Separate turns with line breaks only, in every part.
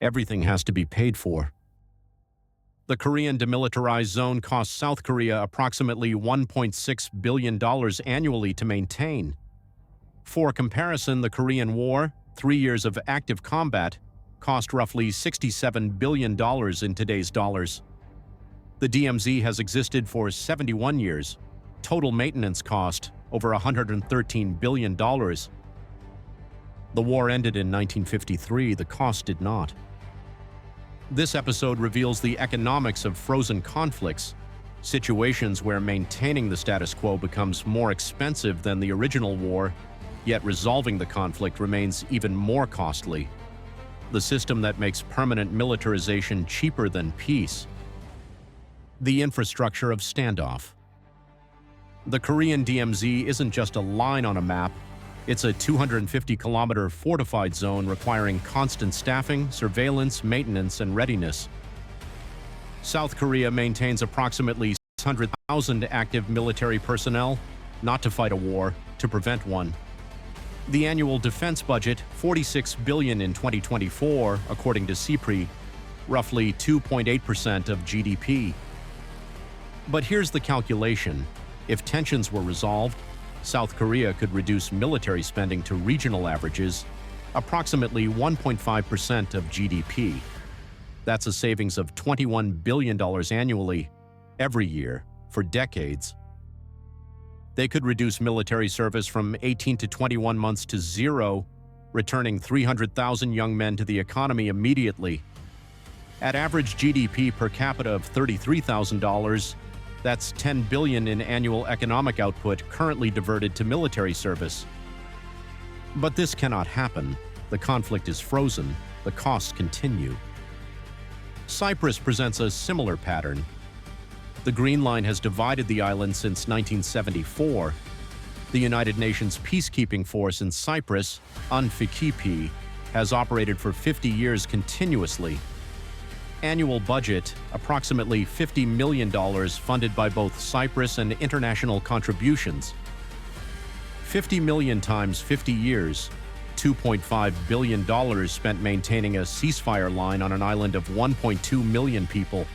Everything has to be paid for. The Korean demilitarized zone costs South Korea approximately $1.6 billion annually to maintain. For comparison, the Korean War, 3 years of active combat, cost roughly $67 billion in today's dollars. The DMZ has existed for 71 years. Total maintenance cost over $113 billion. The war ended in 1953, the cost did not. This episode reveals the economics of frozen conflicts, situations where maintaining the status quo becomes more expensive than the original war, yet resolving the conflict remains even more costly. The system that makes permanent militarization cheaper than peace. The infrastructure of standoff. The Korean DMZ isn't just a line on a map, it's a 250-kilometer fortified zone requiring constant staffing, surveillance, maintenance, and readiness. South Korea maintains approximately 600,000 active military personnel, not to fight a war, to prevent one. The annual defense budget, $46 billion in 2024, according to CPRI, roughly 2.8% of GDP. But here's the calculation. If tensions were resolved, South Korea could reduce military spending to regional averages, approximately 1.5% of GDP. That's a savings of $21 billion annually, every year, for decades. They could reduce military service from 18 to 21 months to 0, returning 300,000 young men to the economy immediately. At average GDP per capita of $33,000, that's $10 billion in annual economic output currently diverted to military service. But this cannot happen. The conflict is frozen. The costs continue. Cyprus presents a similar pattern. The Green Line has divided the island since 1974. The United Nations peacekeeping force in Cyprus, UNFICYP, has operated for 50 years continuously. Annual budget, approximately $50 million funded by both Cyprus and international contributions. 50 million times 50 years, $2.5 billion spent maintaining a ceasefire line on an island of 1.2 million people.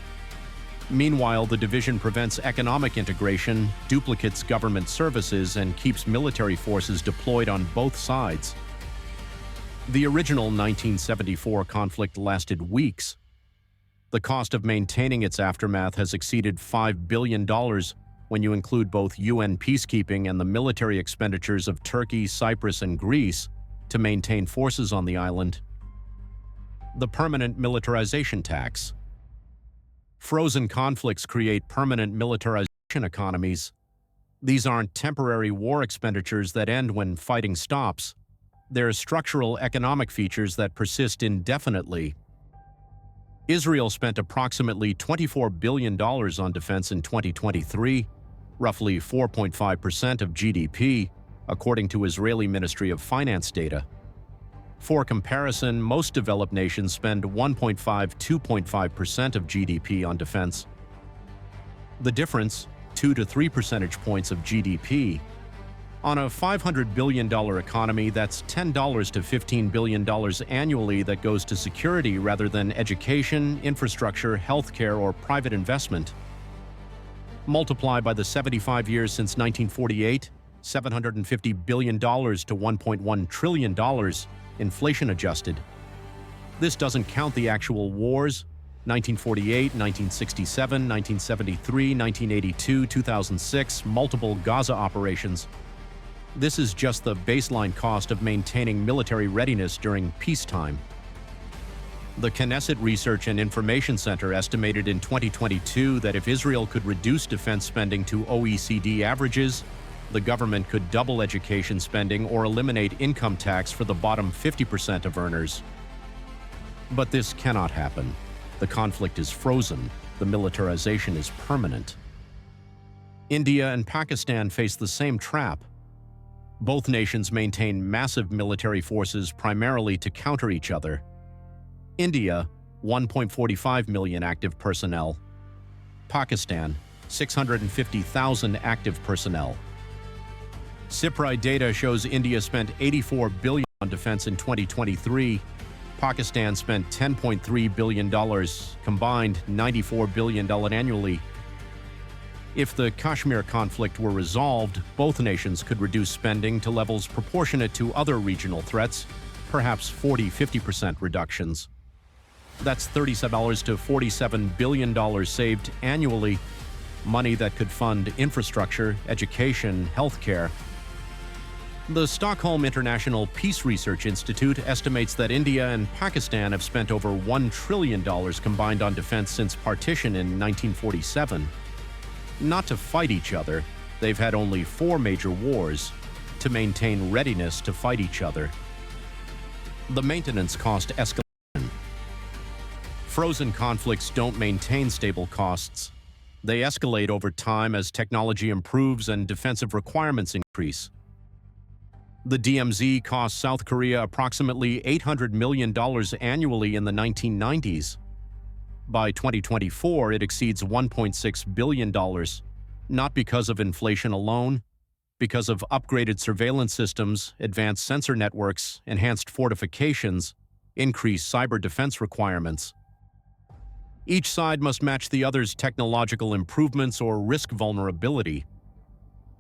Meanwhile, the division prevents economic integration, duplicates government services, and keeps military forces deployed on both sides. The original 1974 conflict lasted weeks. The cost of maintaining its aftermath has exceeded $5 billion when you include both UN peacekeeping and the military expenditures of Turkey, Cyprus, and Greece to maintain forces on the island. The permanent militarization tax. Frozen conflicts create permanent militarization economies. These aren't temporary war expenditures that end when fighting stops. They're structural economic features that persist indefinitely. Israel spent approximately $24 billion on defense in 2023, roughly 4.5% of GDP, according to Israeli Ministry of Finance data. For comparison, most developed nations spend 1.5–2.5% of GDP on defense. The difference, 2 to 3 percentage points of GDP. On a $500 billion economy, that's $10 to $15 billion annually that goes to security rather than education, infrastructure, healthcare, or private investment. Multiply by the 75 years since 1948, $750 billion to $1.1 trillion, inflation adjusted. This doesn't count the actual wars, 1948, 1967, 1973, 1982, 2006, multiple Gaza operations. This is just the baseline cost of maintaining military readiness during peacetime. The Knesset Research and Information Center estimated in 2022 that if Israel could reduce defense spending to OECD averages, the government could double education spending or eliminate income tax for the bottom 50% of earners. But this cannot happen. The conflict is frozen. The militarization is permanent. India and Pakistan face the same trap. Both nations maintain massive military forces primarily to counter each other. India, 1.45 million active personnel. Pakistan, 650,000 active personnel. CPRI data shows India spent $84 billion on defense in 2023. Pakistan spent $10.3 billion, combined $94 billion annually. If the Kashmir conflict were resolved, both nations could reduce spending to levels proportionate to other regional threats, perhaps 40–50% reductions. That's $37 to $47 billion saved annually, money that could fund infrastructure, education, healthcare. The Stockholm International Peace Research Institute estimates that India and Pakistan have spent over $1 trillion combined on defense since partition in 1947. Not to fight each other, they've had only 4 major wars, to maintain readiness to fight each other. The maintenance cost escalation. Frozen conflicts don't maintain stable costs. They escalate over time as technology improves and defensive requirements increase. The DMZ cost South Korea approximately $800 million annually in the 1990s. By 2024, it exceeds $1.6 billion, not because of inflation alone, because of upgraded surveillance systems, advanced sensor networks, enhanced fortifications, increased cyber defense requirements. Each side must match the other's technological improvements or risk vulnerability.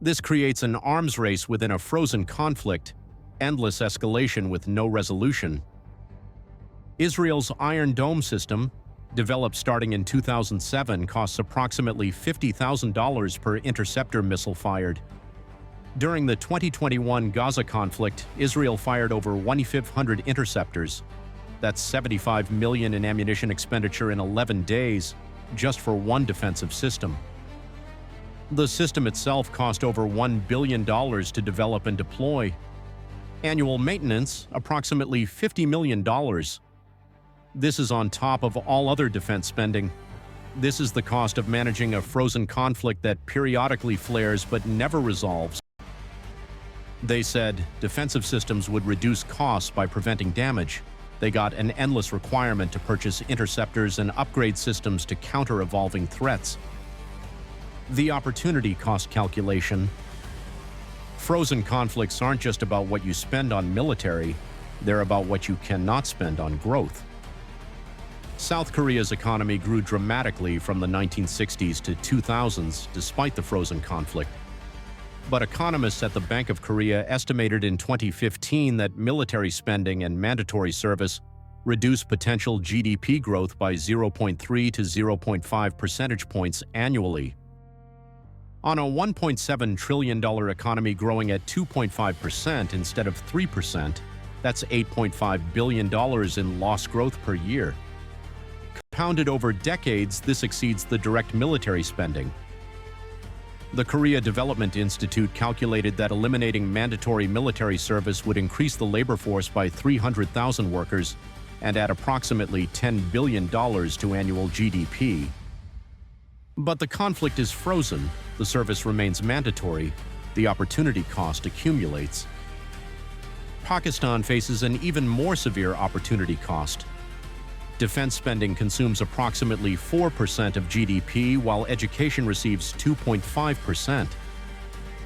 This creates an arms race within a frozen conflict, endless escalation with no resolution. Israel's Iron Dome system, developed starting in 2007, costs approximately $50,000 per interceptor missile fired. During the 2021 Gaza conflict, Israel fired over 1,500 interceptors. That's $75 million in ammunition expenditure in 11 days, just for one defensive system. The system itself cost over $1 billion to develop and deploy. Annual maintenance, approximately $50 million. This is on top of all other defense spending. This is the cost of managing a frozen conflict that periodically flares but never resolves. They said defensive systems would reduce costs by preventing damage. They got an endless requirement to purchase interceptors and upgrade systems to counter evolving threats. The opportunity cost calculation. Frozen conflicts aren't just about what you spend on military, they're about what you cannot spend on growth. South Korea's economy grew dramatically from the 1960s to 2000s despite the frozen conflict. But economists at the Bank of Korea estimated in 2015 that military spending and mandatory service reduced potential GDP growth by 0.3 to 0.5 percentage points annually. On a $1.7 trillion economy growing at 2.5% instead of 3%, that's $8.5 billion in lost growth per year. Compounded over decades, this exceeds the direct military spending. The Korea Development Institute calculated that eliminating mandatory military service would increase the labor force by 300,000 workers and add approximately $10 billion to annual GDP. But the conflict is frozen, the service remains mandatory, the opportunity cost accumulates. Pakistan faces an even more severe opportunity cost. Defense spending consumes approximately 4% of GDP, while education receives 2.5%.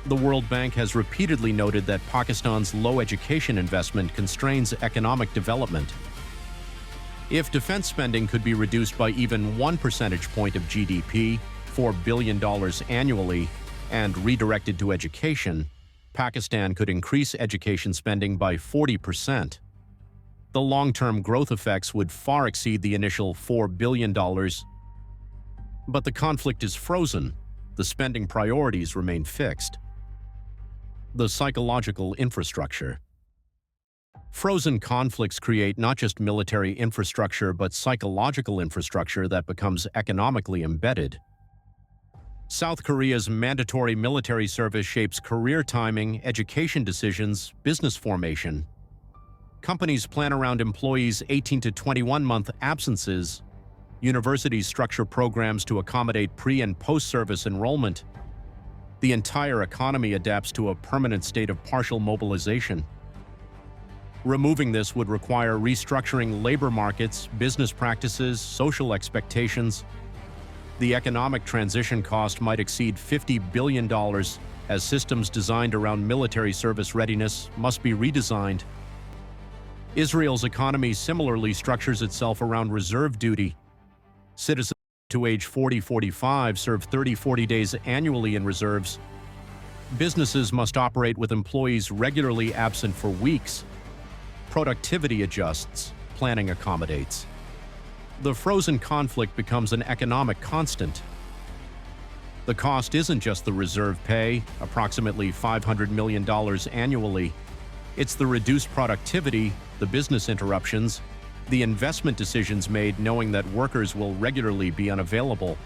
The World Bank has repeatedly noted that Pakistan's low education investment constrains economic development. If defense spending could be reduced by even 1 percentage point of GDP, $4 billion annually, and redirected to education, Pakistan could increase education spending by 40%. The long-term growth effects would far exceed the initial $4 billion. But the conflict is frozen. The spending priorities remain fixed. The psychological infrastructure. Frozen conflicts create not just military infrastructure but psychological infrastructure that becomes economically embedded. South Korea's mandatory military service shapes career timing, education decisions, business formation. Companies plan around employees' 18 to 21-month absences. Universities structure programs to accommodate pre- and post-service enrollment. The entire economy adapts to a permanent state of partial mobilization. Removing this would require restructuring labor markets, business practices, social expectations. The economic transition cost might exceed $50 billion, as systems designed around military service readiness must be redesigned. Israel's economy similarly structures itself around reserve duty. Citizens to age 40-45 serve 30-40 days annually in reserves. Businesses must operate with employees regularly absent for weeks. Productivity adjusts, planning accommodates. The frozen conflict becomes an economic constant. The cost isn't just the reserve pay, approximately $500 million annually. It's the reduced productivity, the business interruptions, the investment decisions made knowing that workers will regularly be unavailable.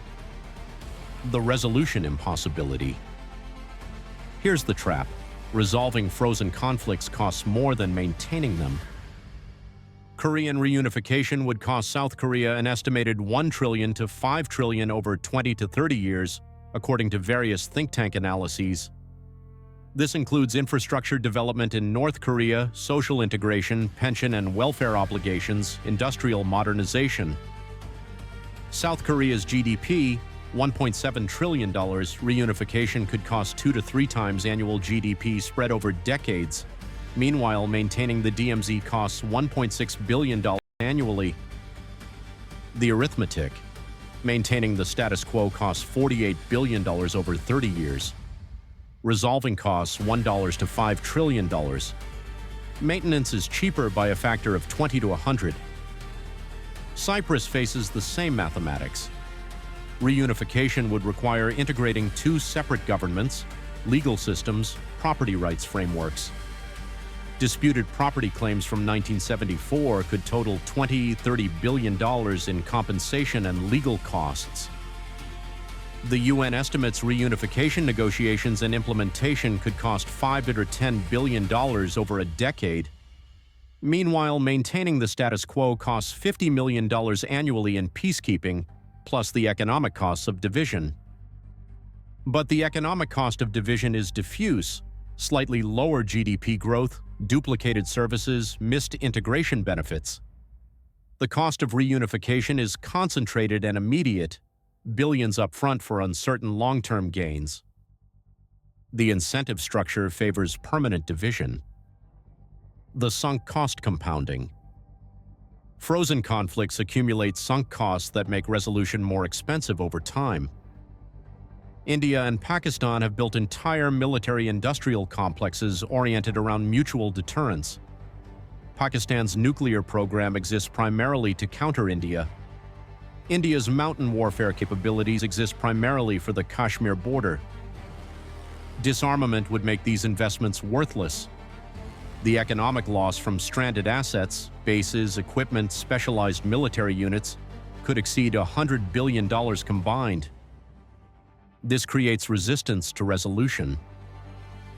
The resolution impossibility. Here's the trap. Resolving frozen conflicts costs more than maintaining them. Korean reunification would cost South Korea an estimated $1 trillion to $5 trillion over 20 to 30 years, according to various think tank analyses. This includes infrastructure development in North Korea, social integration, pension and welfare obligations, industrial modernization. South Korea's GDP, $1.7 trillion, reunification could cost 2 to 3 times annual GDP spread over decades. Meanwhile, maintaining the DMZ costs $1.6 billion annually. The arithmetic. Maintaining the status quo costs $48 billion over 30 years. Resolving costs $1 to $5 trillion. Maintenance is cheaper by a factor of 20 to 100. Cyprus faces the same mathematics. Reunification would require integrating 2 separate governments, legal systems, property rights frameworks. Disputed property claims from 1974 could total $20–30 billion in compensation and legal costs. The UN estimates reunification negotiations and implementation could cost $5 to $10 billion over a decade. Meanwhile, maintaining the status quo costs $50 million annually in peacekeeping, plus the economic costs of division. But the economic cost of division is diffuse: slightly lower GDP growth, duplicated services, missed integration benefits. The cost of reunification is concentrated and immediate, billions upfront for uncertain long-term gains. The incentive structure favors permanent division. The sunk cost compounding. Frozen conflicts accumulate sunk costs that make resolution more expensive over time. India and Pakistan have built entire military-industrial complexes oriented around mutual deterrence. Pakistan's nuclear program exists primarily to counter India. India's mountain warfare capabilities exist primarily for the Kashmir border. Disarmament would make these investments worthless. The economic loss from stranded assets, bases, equipment, specialized military units could exceed $100 billion combined. This creates resistance to resolution.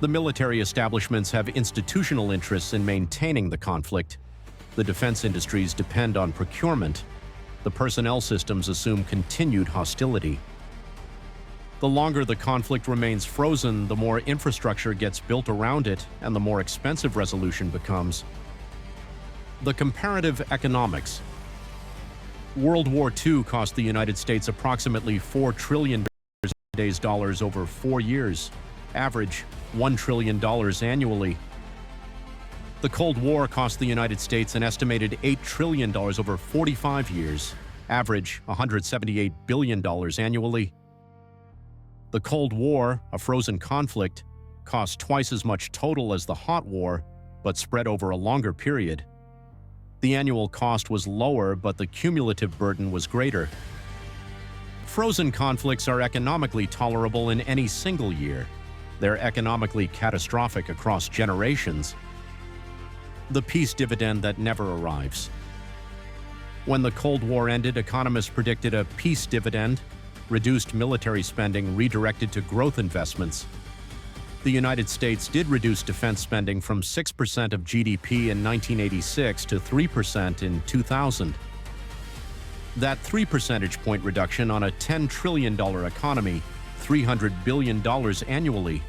The military establishments have institutional interests in maintaining the conflict. The defense industries depend on procurement. The personnel systems assume continued hostility. The longer the conflict remains frozen, the more infrastructure gets built around it and the more expensive resolution becomes. The comparative economics. World War II cost the United States approximately $4 trillion over 4 years, average $1 trillion annually. The Cold War cost the United States an estimated $8 trillion over 45 years, average $178 billion annually. The Cold War, a frozen conflict, cost twice as much total as the Hot War, but spread over a longer period. The annual cost was lower, but the cumulative burden was greater. Frozen conflicts are economically tolerable in any single year. They're economically catastrophic across generations. The peace dividend that never arrives. When the Cold War ended, economists predicted a peace dividend, reduced military spending redirected to growth investments. The United States did reduce defense spending from 6% of GDP in 1986 to 3% in 2000. That 3 percentage point reduction on a $10 trillion economy, $300 billion annually.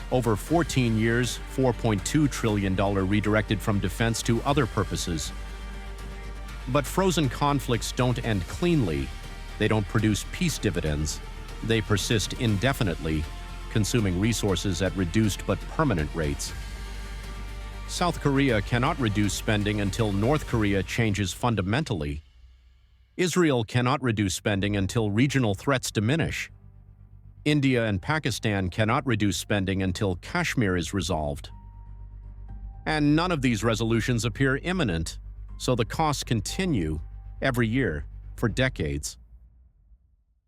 Over 14 years, $4.2 trillion redirected from defense to other purposes. But frozen conflicts don't end cleanly. They don't produce peace dividends. They persist indefinitely, consuming resources at reduced but permanent rates. South Korea cannot reduce spending until North Korea changes fundamentally. Israel cannot reduce spending until regional threats diminish. India and Pakistan cannot reduce spending until Kashmir is resolved. And none of these resolutions appear imminent, so the costs continue every year for decades.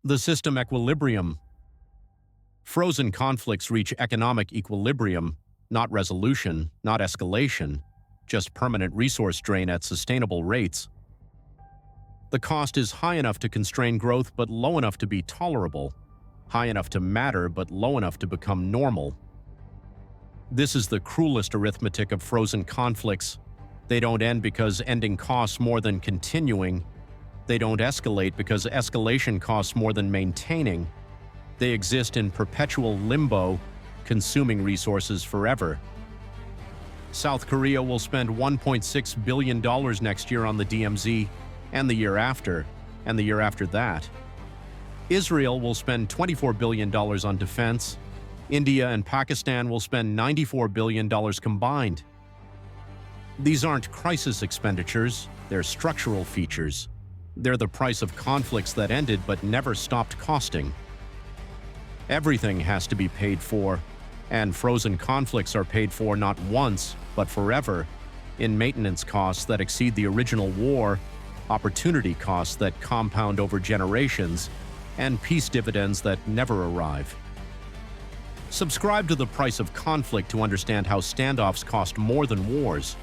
The system equilibrium. Frozen conflicts reach economic equilibrium, not resolution, not escalation, just permanent resource drain at sustainable rates. The cost is high enough to constrain growth but low enough to be tolerable, high enough to matter but low enough to become normal. This is the cruelest arithmetic of frozen conflicts. They don't end because ending costs more than continuing. They don't escalate because escalation costs more than maintaining. They exist in perpetual limbo, consuming resources forever. South Korea will spend $1.6 billion next year on the DMZ, and the year after, and the year after that. Israel will spend $24 billion on defense. India and Pakistan will spend $94 billion combined. These aren't crisis expenditures, they're structural features. They're the price of conflicts that ended but never stopped costing. Everything has to be paid for, and frozen conflicts are paid for not once, but forever, in maintenance costs that exceed the original war, opportunity costs that compound over generations, and peace dividends that never arrive. Subscribe to The Price of Conflict to understand how standoffs cost more than wars.